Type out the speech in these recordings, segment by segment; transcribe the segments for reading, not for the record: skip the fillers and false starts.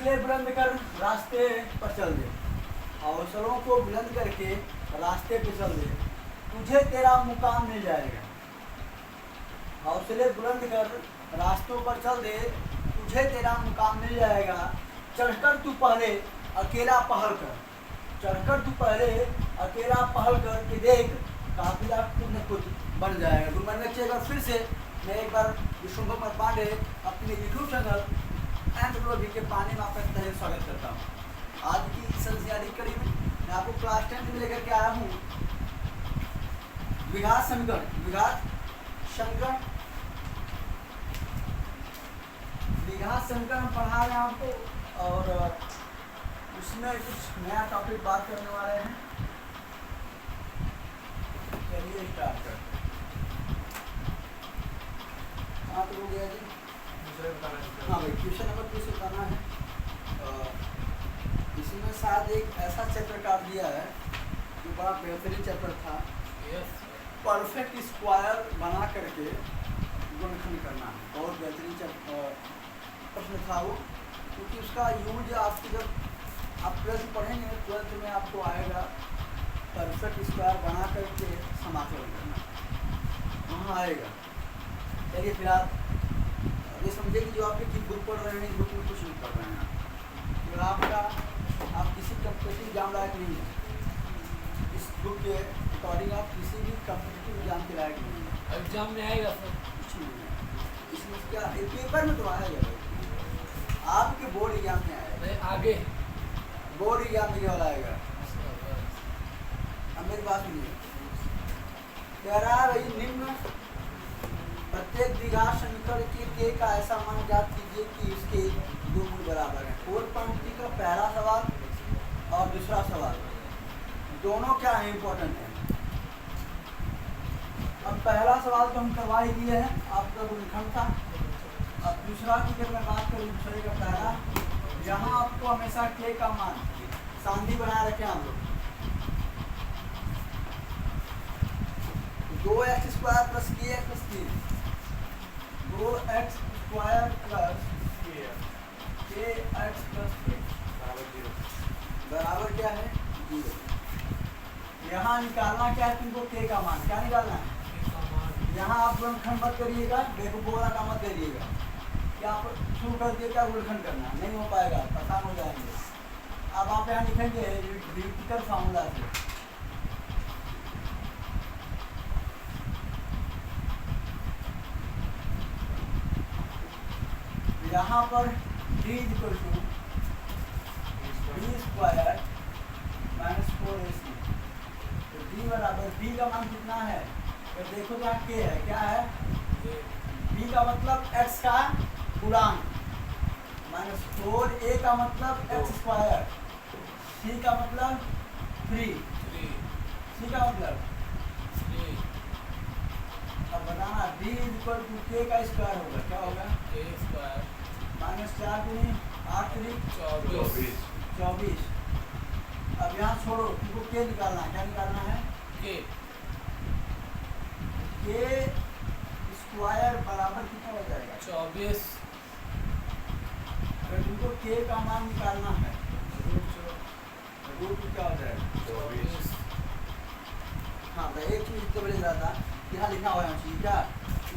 हौसले बुलंद कर रास्ते पर चल दे, हौसलों को बुलंद करके रास्ते पे चल दे, तुझे तेरा मुकाम मिल जाएगा। हौसले बुलंद कर रास्तों पर चल दे, तुझे तेरा मुकाम मिल जाएगा। चढ़कर तू पहले अकेला पहल कर, चढ़कर तू पहले अकेला पहल कर के देख, काफिला खुद न खुद बन जाएगा। गुड मॉर्निंग बच्चे, फिर से मैं एक बार विश्वभर पांडे अपने यूट्यूब चैनल एंथ्रोपोलॉजी के पानी में आपका तहे स्वागत करता हूँ। आज की इस संस्यारी कड़ी में मैं आपको क्लास 10 में लेकर के आया हूँ द्विघात समीकरण पढ़ा रहे हैं आपको, और उसमें कुछ नया टॉपिक बात करने वाले हैं। चलिए स्टार्ट करते हैं। हाँ तो हो गया जी, हाँ भाई क्वेश्चन नंबर 2 से बताना है। इसमें शायद एक ऐसा चैप्टर काट दिया है जो बड़ा बेहतरीन चैप्टर था। परफेक्ट स्क्वायर बना करके गुणनखंड करना है, बहुत बेहतरीन प्रश्न था वो, क्योंकि उसका यूज आपके जब आप 12th पढ़ेंगे 12th में आपको आएगा परफेक्ट स्क्वायर बना करके समाकलन करना, वहाँ आएगा। चलिए फिर आप ये समझिए कि जो आपके की बुक पढ़ रहे हैं इस बुक में कुछ नहीं पढ़ रहे हैं, तो आपका आप किसी कम्पिटिटिव एग्जाम लायक नहीं है। इस बुक के अकॉर्डिंग आप किसी भी कम्पिटिटिव एग्जाम के लायक नहीं है। एग्जाम में आएगा सर? कुछ नहीं है इसमें, क्या पेपर में तो आएगा भाई, आपके बोर्ड एग्जाम में आएगा, आगे बोर्ड एग्जाम में केवल आएगा। अब मेरी बात सुनिए, कह रहा है भाई निम्न प्रत्येक द्विघात समीकरण के का ऐसा मान ज्ञात कीजिए कि इसके दो मूल बराबर हैं। 4.3 का पहला सवाल और दूसरा सवाल दोनों क्या है, इम्पोर्टेंट है। अब पहला सवाल तो हम करवा ही दिए हैं, आपका गुणनखंड था। अब दूसरा की अगर मैं बात करूँ, दूसरे का पहला, यहाँ आपको हमेशा के का मान सांधी बनाए रखें हम लोग, 2x स्क्वायर प्लस के x plus 3, 2x square plus के एक्स प्लस 3 बराबर क्या है 0। यहाँ निकालना क्या है तुमको, के का मान क्या निकालना है। यहाँ आप गुणनखंड मत करिएगा, बेवकूफ़ों का मत करिएगा, क्या आप शुरू कर दिए क्या गुणनखंड करना, नहीं हो पाएगा, परेशान हो जाएंगे। अब आप यहाँ लिखेंगे डिविजिबल फार्मूला से, यहाँ पर d equal to D square minus 4ac, तो d बराबर, d का मान कितना है तो देखो क्या k है, क्या है b का मतलब x का गुणांक, माइनस 4a का मतलब x स्क्वायर, c का मतलब 3, c का मतलब अब बताना d इक्वल टू k का स्क्वायर होगा, क्या होगा माइनस 4 गुनी 8 3 24। अब यहाँ छोड़ो, तुमको के निकालना है, क्या निकालना है के स्क्वायर बराबर कितना हो जाएगा 24। अगर तुमको के का मान निकालना है रूट क्या हो जाएगा 24। हाँ भाई एक चीज तो बोल रहा था, यहाँ लिखा हुआ है क्या,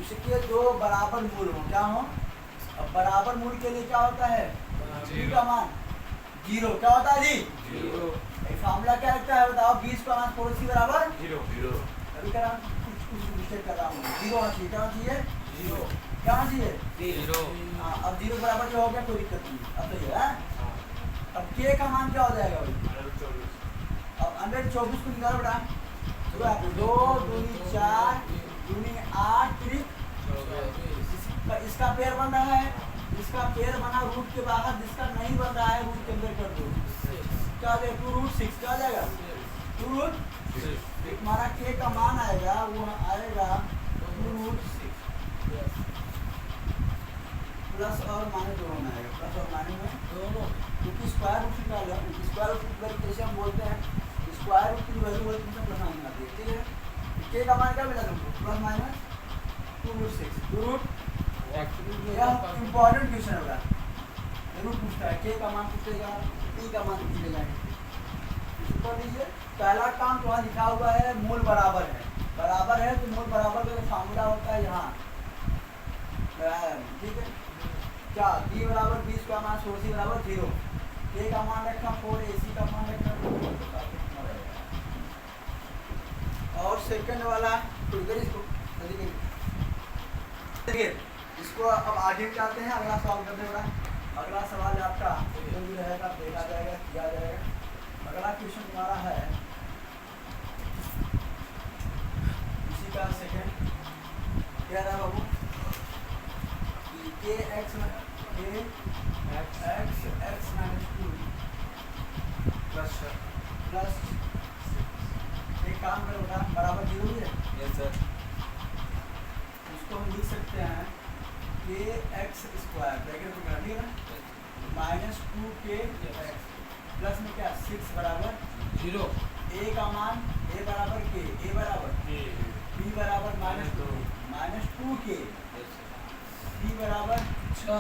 उसके दो बराबर मूल हो, क्या हो। अब बराबर मूल के लिए क्या होता है, b का मान 0, क्या होता है जी 0। फार्मूला क्या लगता है बताओ, 20 का मान 4c बराबर 0। अभी कर कुछ मिस्टेक कर रहा हूँ, 0 होना चाहिए, क्या होना चाहिए 0, क्या होना चाहिए 0। हाँ, अब 0 बराबर जो हो गया कोई दिक्कत नहीं, अब तो ये है। अब k का मान क्या हो जाएगा भाई, अब 124 को निकालो बेटा, 2 दूनी 4 दूनी 8 त्रिक, इसका पेड़ बन रहा है, इसका पेड़ बना रूट के बाहर, जिसका नहीं बन रहा है रूट के अंदर कर दो, क्या हो जाएगा 2√6, क्या हो जाएगा 2√6। हमारा k का मान आएगा, वो आएगा 2√6, प्लस और माइनस दोनों में आएगा, प्लस और माइनस में दोनों, क्योंकि स्क्वायर रूट निकाला, स्क्वायर रूट की वैल्यू कैसे हम बोलते हैं, स्क्वायर रूट की वैल्यू बोलते हैं प्लस माइनस आती है, ठीक है। k का मान क्या मिला तुमको, प्लस माइनस 2√6, 2√6। यह इम्पोर्टेंट क्वेश्चन होगा, जरूर पूछता पूछा है, के का मान पूछेगा, पी का मान पूछेगा। इसको लीजिए, पहला काम तो वहाँ लिखा हुआ है मूल बराबर है, बराबर है तो मूल बराबर का फार्मूला होता है यहाँ, ठीक है। क्या बी बराबर 20 का मान 100 बराबर 0, ए का मान रखा 4, AC का मान रखा 2। और सेकंड वाला इसको देखिए, इसको अब आगे जाते हैं, अगला सवाल करने वाला। अगला सवाल आपका जो भी रहेगा देखा जाएगा, किया जाएगा। अगला क्वेश्चन तुम्हारा है इसी का सेकंड, क्या रहा बाबू, के एक्स -2 प्लस एक काम करो बेटा, बराबर 0 ही है। Yes sir. इसको हम लिख सकते हैं के एक्स स्क्वायर ब्रैकेट में कर दिया ना, -2k प्लस में क्या 6 बराबर 0। ए का मान ए बराबर के, ए बराबर बी बराबर -2k, सी बराबर 6।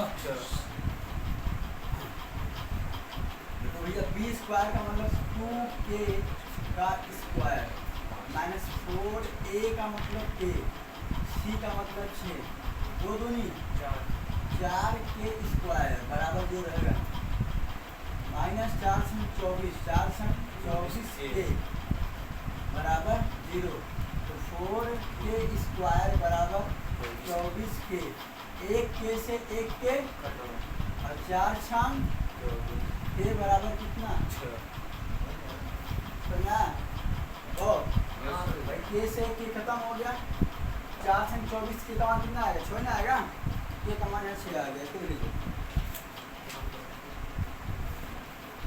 तो भैया बी स्क्वायर का मतलब 2k का स्क्वायर -4, ए का मतलब k, सी का मतलब 6, 2 दूनी 4k स्क्वायर बराबर जो रहेगा -4 से 24, 4 से 24k बराबर 0। तो 4k स्क्वायर बराबर 24k, 1k से 1k और 4 छाम k बराबर कितना 6। समझा? ओ भाई k से k खत्म हो गया, 4 से 24 के मान कितना आएगा, 6 ना आएगा, ये का मान 6 आ गया। इसको लीजिए,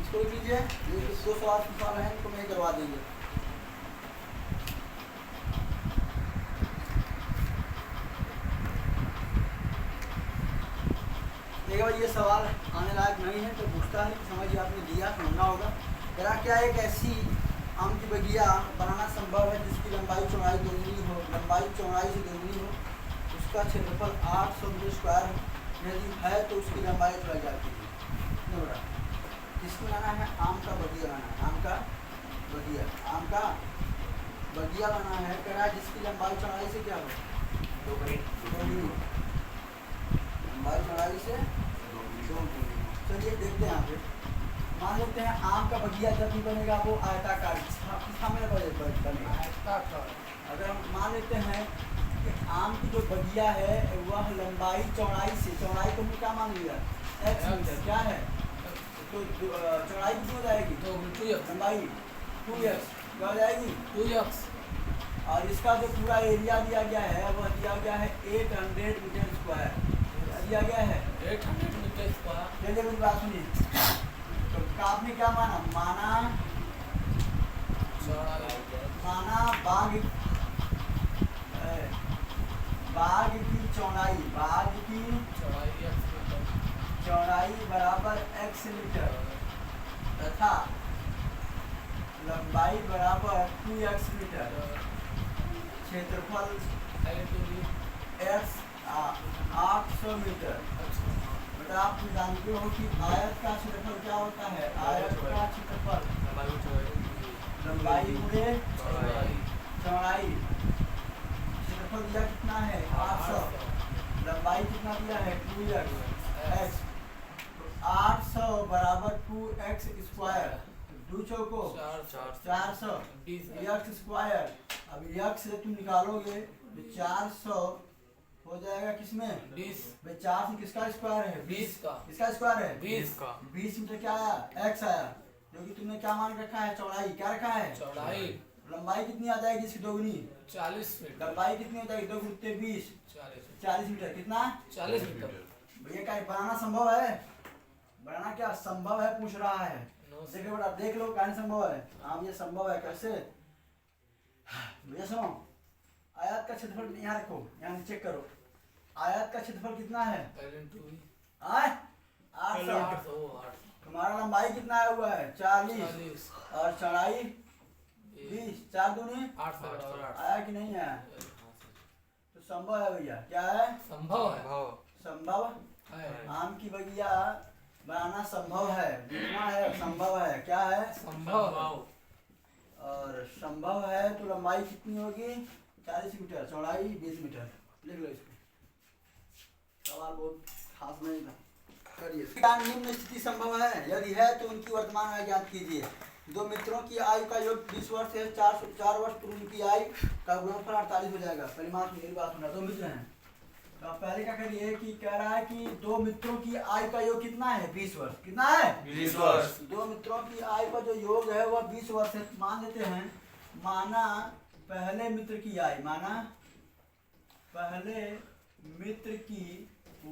इसको लिख लीजिए, ये 2 सवाल है, इनको मैं करवा देंगे। एक बार ये सवाल आने लायक नहीं है तो पूछता है कि समझिए आपने दिया, समझना होगा। जरा क्या एक ऐसी आम की बगिया बनाना संभव है जिसकी लंबाई चौड़ाई दोगुनी हो, लंबाई चौड़ाई से दोगुनी हो, उसका क्षेत्रफल 800 मीटर स्क्वायर यदि है तो उसकी लंबाई चौड़ाई जाती है। किसको बनाना है, आम का बगिया बनाना है, आम का बगिया, आम का बगिया बनाना है, कह रहा है जिसकी लंबाई चौड़ाई से क्या हो, दोगुनी, लंबाई चौड़ाई से दोगुनी। चलिए देखते हैं यहाँ पे, मान लेते हैं आम का बगिया जब भी बनेगा वो आयताकार बनेगा। अगर हम मान लेते हैं कि आम की जो बगिया है वह लंबाई चौड़ाई से, चौड़ाई को हमने क्या मान लिया x मीटर, क्या है तो चौड़ाई कितनी हो जाएगी, लंबाई 2x क्या हो जाएगी 2x, और इसका जो पूरा एरिया दिया गया है वह दिया गया है 800 मीटर स्क्वायर दिया गया है 800 मीटर स्क्वायर। चलिए मेरी बात सुनिए, तो आपने क्या माना, माना बाग की चौड़ाई, चौड़ाई बराबर x मीटर तथा लंबाई बराबर 2x मीटर, क्षेत्रफल x 800 मीटर। बेटा आप जानते हो कि आयत का क्षेत्रफल क्या होता है, आयत का क्षेत्रफल लंबाई गुणे चौड़ाई, क्षेत्रफल दिया कितना है 800, लंबाई कितना दिया है 2x, 800 बराबर 2x स्क्वायर, 2 चौको 400 x स्क्वायर। अब x से तुम निकालोगे तो 400 हो जाएगा किसमें 20, भाई 4 से किसका स्क्वायर है 20 का, किसका स्क्वायर है 20 का, 20 मीटर क्या आया x आया, जो कि तुमने क्या मान रखा है चौड़ाई, क्या रखा है चौड़ाई। लंबाई कितनी आ जाएगी इसकी दोगुनी 40 मीटर, लंबाई कितनी हो जाएगी 2 गुणे 20 40 मीटर, कितना 40 मीटर। भैया क्या बनाना संभव है, बनाना क्या संभव है पूछ रहा है, देखो बेटा देख लो क्या संभव है, हाँ ये संभव है, कैसे भैया सुनो, आयत का क्षेत्रफल यहाँ रखो, यहाँ चेक करो, आयत का क्षेत्रफल कितना है 800, तुम्हारा लंबाई कितना आया हुआ है 40 और चौड़ाई 20, 4 दूनी 8 आया कि नहीं आया, तो संभव है भैया, क्या है संभव है, संभव है। आम की बगिया बनाना संभव है, जितना है संभव है, क्या है संभव। और संभव है तो लंबाई कितनी होगी 40 मीटर, चौड़ाई 20 मीटर। लिख लो इसको, सवाल बहुत खास नहीं था। करिए, क्या निम्न स्थिति संभव है? यदि है तो उनकी वर्तमान आयु ज्ञात कीजिए। दो मित्रों की आयु का योग 20 वर्ष है, 4 वर्ष पूर्व उनकी आयु का गुणनफल 48 हो जाएगा। पहली मेरी बात सुना, दो मित्र हैं तो आप पहले क्या करिए कि कह रहा है कि दो मित्रों की आयु का योग कितना है 20 वर्ष। कितना है 20 वर्ष। दो मित्रों की आयु का जो योग है वह 20 वर्ष है। मान लेते हैं, माना पहले मित्र की आयु, माना पहले मित्र की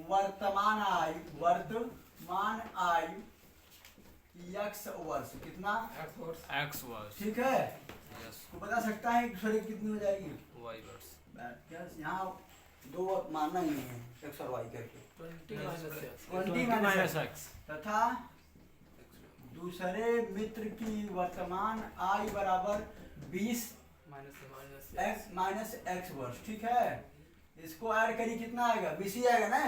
वर्तमान आयु x वर्ष। कितना x वर्ष। ठीक है, यस। तो बता सकता है कि शरीर कितनी हो जाएगी y वर्ष। यहाँ दो मानना ही नहीं है x और y करके 20 माइनस x तथा दूसरे मित्र की वर्तमान आयु बराबर 20 x माइनस x वर्ष। ठीक है, इसको ऐड करिए, कितना आएगा 20 ही आएगा ना।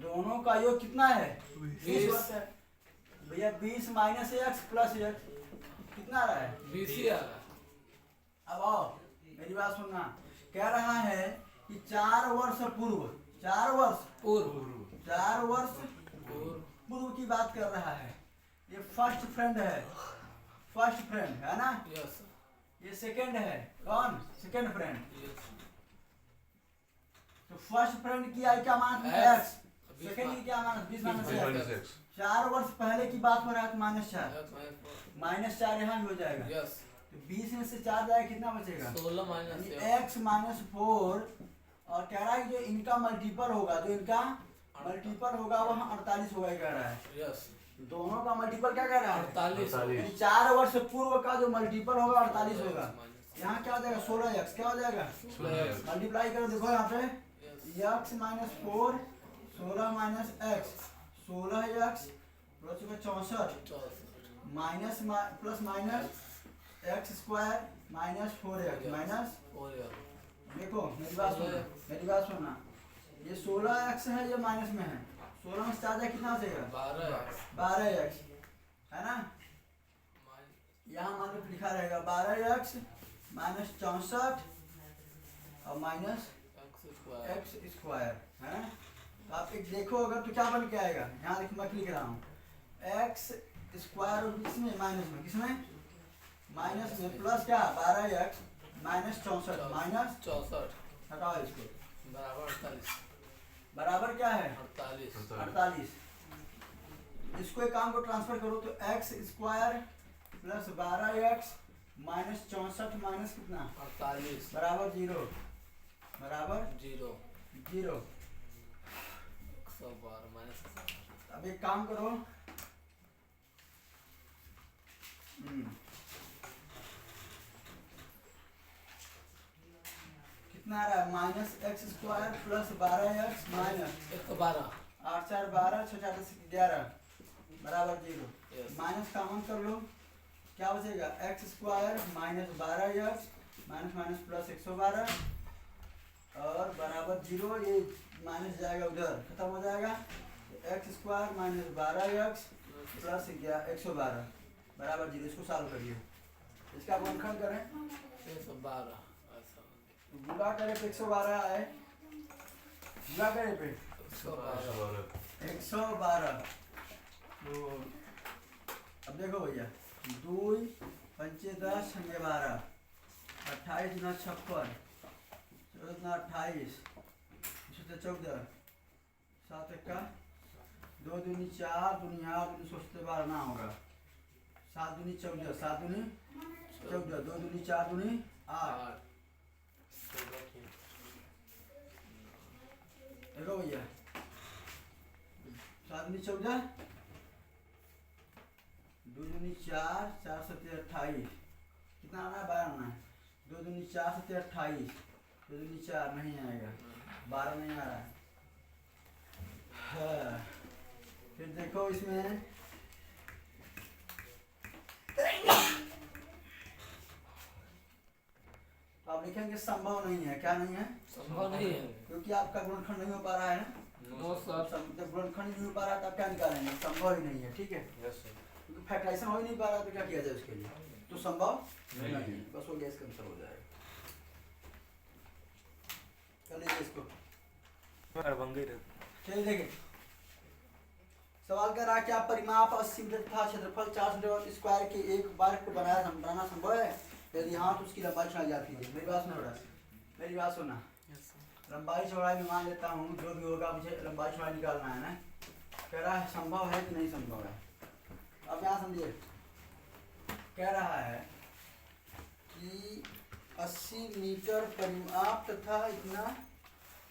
दोनों का योग कितना है 20 वर्ष है भैया। 20 माइनस x प्लस x कितना आ रहा है 20 ही आ रहा है। अब आओ मेरी बात सुनना, कह रहा है कि 4 वर्ष पूर्व, 4 वर्ष पूर्व की बात कर रहा है। ये फर्स्ट फ्रेंड है, फर्स्ट फ्रेंड है ना। यस। ये सेकंड है, कौन सेकंड फ्रेंड। यस। तो फर्स्ट फ्रेंड की आयु क्या मान है x, सेकंड की क्या मान 20 माइनस x। 4 वर्ष पहले की बात हो रहा है तो -4 यहाँ भी हो जाएगा। यस। तो 20 में से 4 जाएगा, कितना बचेगा 16 माइनस x माइनस 4। और कह रहा है कि जो इनका मल्टीपल होगा, जो इनका मल्टीपल होगा वह 48 होगा, कह रहा है। यस। दोनों का मल्टीपल क्या कह रहा है 48। 4 वर्ष पूर्व का जो मल्टीपल होगा 48 होगा। यहाँ क्या हो जाएगा 16x, क्या हो जाएगा मल्टीप्लाई करो, देखो यहाँ पे x minus 4, 16 minus x, 16x plus 64 minus plus minus x square minus 4x minus. देखो मेरी बात सुनना, ये 16x है, ये माइनस में है। 16 में से 4 कितना हो जाएगा 12x है ना। यहाँ मान लो लिखा रहेगा 12x माइनस 64 और माइनस x स्क्वायर है ना। तो आप एक देखो अगर तो क्या बन के आएगा, यहाँ देखो मैं लिख रहा हूँ x स्क्वायर और किसमें माइनस में, किसमें माइनस में, प्लस क्या 12x माइनस 64 माइनस 64 हटाओ इसको, बराबर 48। बराबर क्या है 48। इसको एक काम को ट्रांसफर करो तो x square plus 12x minus 64 minus कितना 48 बराबर 0, बराबर 0 0। 112 माइनस। अब एक काम करो, कितना आ रहा है minus x square plus 12x minus 112 8 4 12 6 4 11 बराबर 0। Yes. माइनस कॉमन कर लो, क्या बचेगा x square minus 12x minus minus plus 112 और बराबर 0। ये माइनस जाएगा उधर, खत्म हो जाएगा। x square minus 12x plus 112 बराबर 0। इसको सॉल्व करिए, इसका गुणनखंड करें 112 गुणा करे पे 112 आए, गुणा करे पे 112। तो अब देखो भैया 2 पंचे 10 छंगे 12, 28 गुना 56, 14 गुना 28, 14 7 का 2 दूनी 4 दुनिया 12 ना होगा, 7 दूनी 14, 7 दूनी 14, 2 दूनी 4 दूनी 8। देखो भैया 7 दूनी 14, 2 दूनी 4, 4 7 28, कितना आना है 12 आना है। 2 दूनी 4 7 28, 2 दूनी 4 नहीं आएगा, 12 नहीं आ रहा है। हाँ। फिर देखो इसमें आप लिखेंगे संभव नहीं है, क्या नहीं है संभव नहीं है क्योंकि आपका गुणनखंड नहीं हो पा रहा है ना। No sir. जब गुणनखंड नहीं हो पा रहा तब क्या निकालेंगे, संभव ही नहीं है, ठीक है। Yes sir. क्योंकि फैक्टराइजेशन हो ही नहीं पा रहा तो क्या किया जाए उसके लिए, तो संभव नहीं है, बस वो गैस कैंसिल हो जाएगा। कर लीजिए इसको, चलिए देखिए सवाल कर रहा है क्या परिमाप 80 मीटर तथा क्षेत्रफल 4 मीटर स्क्वायर के एक वर्ग को बनाना संभव है, यदि हाँ तो उसकी लंबाई चढ़ाई जाती है। मेरी बात सुनो, मेरी बात सुनना, लंबाई चौड़ाई में मान लेता हूँ जो भी होगा मुझे लंबाई चौड़ाई निकालना है ना। कह रहा है संभव है कि नहीं संभव है। अब यहाँ समझिए, कह रहा है कि 80 मीटर परिमाप तथा इतना,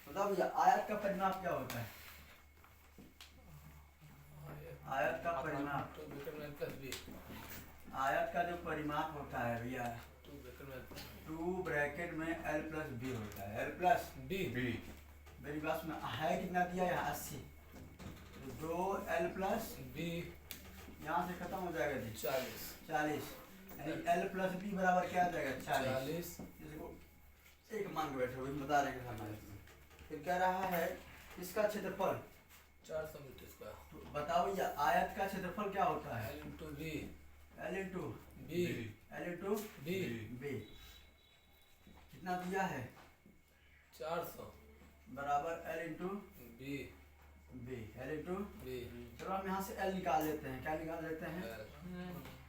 बताओ भैया आयत का परिमाप क्या होता है, आयत का परिमाप, आयत का जो परिमाप होता है भैया 2 ब्रैकेट में l प्लस बी होता है, l प्लस बी। मेरी बात सुना, है कितना दिया यहाँ 80, तो 2l प्लस बी यहाँ से खत्म हो जाएगा जी 40 यानी l प्लस बी बराबर क्या आ जाएगा 40। 40। इसको एक मान के बैठे हुए बता रहे हैं। फिर कह रहा है इसका क्षेत्रफल 400 मीटर स्क्वायर। तो बताओ भैया आयत का क्षेत्रफल क्या होता है, L into B, l into B, l into B. B कितना दिया है 400 बराबर l into B, B, l into B. चलो हम यहाँ से l निकाल लेते हैं, क्या निकाल लेते हैं,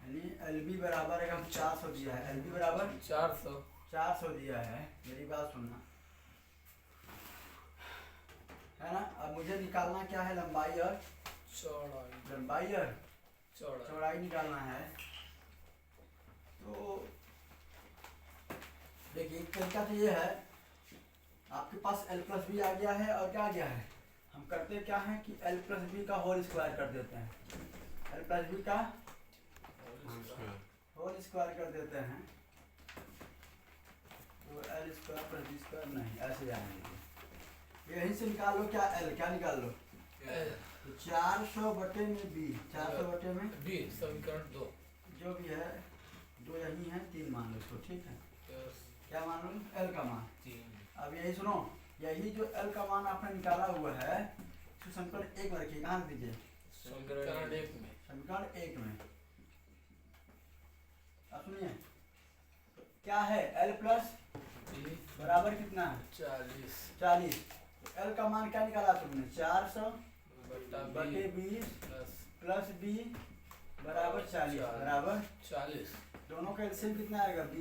यानी एल बी बराबर है, हम 400 दिया है, एल बी बराबर 400 दिया है। मेरी बात सुनना है ना। अब मुझे निकालना क्या है, लंबाई और चौड़ाई, लंबाई और चौड़ाई। चौड़ाई निकालना है। तो देखिए एक तरीका तो ये है, आपके पास l प्लस बी आ गया है और क्या आ गया है, हम करते क्या है कि l प्लस बी का होल स्क्वायर कर देते हैं, l प्लस बी का होल स्क्वायर कर देते हैं, तो l square plus B square नहीं ऐसे आएंगे। यहीं से निकाल लो क्या l, क्या निकाल लो तो 400 बटे में b, 400 बटे में बी, समीकरण 2 जो भी है, 2 यही है, 3 मान लो इसको, ठीक है। क्या मान लो l का मान 3। अब यही सुनो, यही जो l का मान आपने निकाला हुआ है तो समीकरण 1 में रखिए, कहाँ रख दीजिए समीकरण 1 में, समीकरण 1 में। अब सुनिए क्या है l प्लस बी बराबर कितना है 40। l का मान क्या निकाला तुमने 400 बटे 20 प्लस b बराबर 40 बराबर 40। दोनों का एलसीएम कितना आएगा b,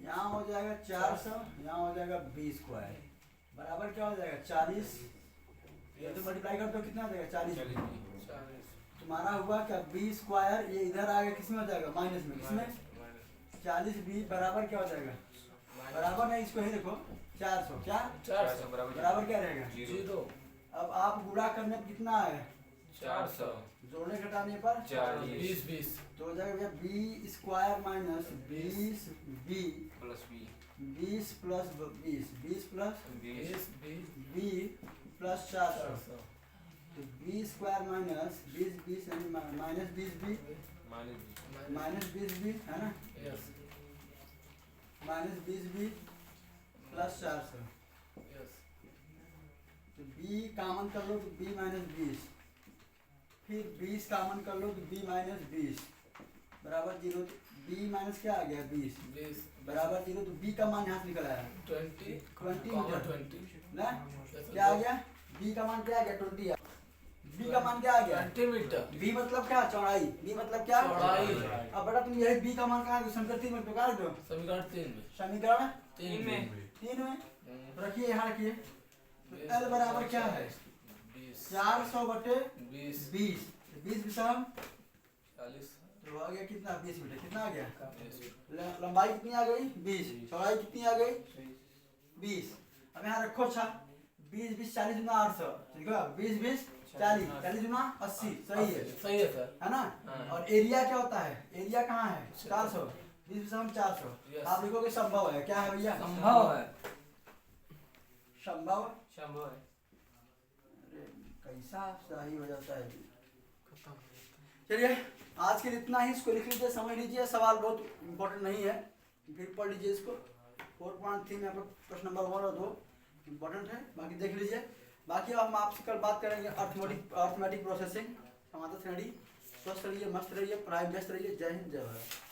यहाँ हो जाएगा 400, यहाँ हो जाएगा b स्क्वायर बराबर क्या हो जाएगा 40। ये तो मल्टीप्लाई कर दो कितना आ जाएगा 40। तुम्हारा हुआ क्या b स्क्वायर, ये इधर आएगा किसमें हो जाएगा माइनस में, किसमें 40b बराबर क्या हो जाएगा, बराबर नहीं इसको ही देखो 400, क्या 400 बराबर क्या रहेगा 0। अब आप गुणा करने पर कितना आएगा 400 जोड़ने घटाने पर 20 20 तो हो जाएगा भैया B square minus 20 B plus B 20 plus 20 20 plus 20 B B plus 400 400 तो बी स्क्वायर माइनस 20 20 यानी माइनस 20 बी माइनस 20 बी है ना, yes minus 20 B plus 400 yes. तो b कामन कर लो तो b माइनस 20, फिर 20 कामन कर लो तो b माइनस 20 बराबर 0। b माइनस क्या आ गया 20 बराबर 0, तो b का मान यहाँ से निकल आया 20 ना, क्या आ गया b का मान क्या आ गया 20, b का मान क्या आ गया 20 मीटर। b मतलब क्या चौड़ाई, b मतलब क्या चौड़ाई। अब बेटा तुम यही b का मान कहाँ है, समीकरण 3 में तो काट दो, समीकरण 3 में, समीकरण 3 में 3 में रखिए, यहाँ रखिए। तो l बराबर क्या है 20 400 बटे 20 20 20 विषम 40 तो आ गया कितना 20 मीटर, कितना आ गया लंबाई कितनी आ गई 20, चौड़ाई कितनी आ गई 20। अब यहाँ रखो अच्छा 20 20 40 गुना 800, ठीक है 20 20 40 40 गुना 80, सही है सर, है ना। हाँ। और एरिया क्या होता है, एरिया कहाँ है 400, 20 विषम 400। Yes. आप लिखोगे संभव है, क्या है भैया संभव है, संभव। संभव है। अरे कैसा सही हो जाता है। चलिए आज के लिए इतना ही, इसको लिख लीजिए, समझ लीजिए, सवाल बहुत इम्पोर्टेंट नहीं है, फिर पढ़ लीजिए इसको। 4.3 में आपका प्रश्न नंबर 1 और 2 इम्पोर्टेंट है, बाकी देख लीजिए। बाकी अब हम आपसे कल बात करेंगे अर्थमेटिक प्रोसेसिंग। समाधान श्रेणी स्वस्थ रहिए, मस्त रहिए, पढ़ाई व्यस्त रहिए। जय हिंद, जय भारत।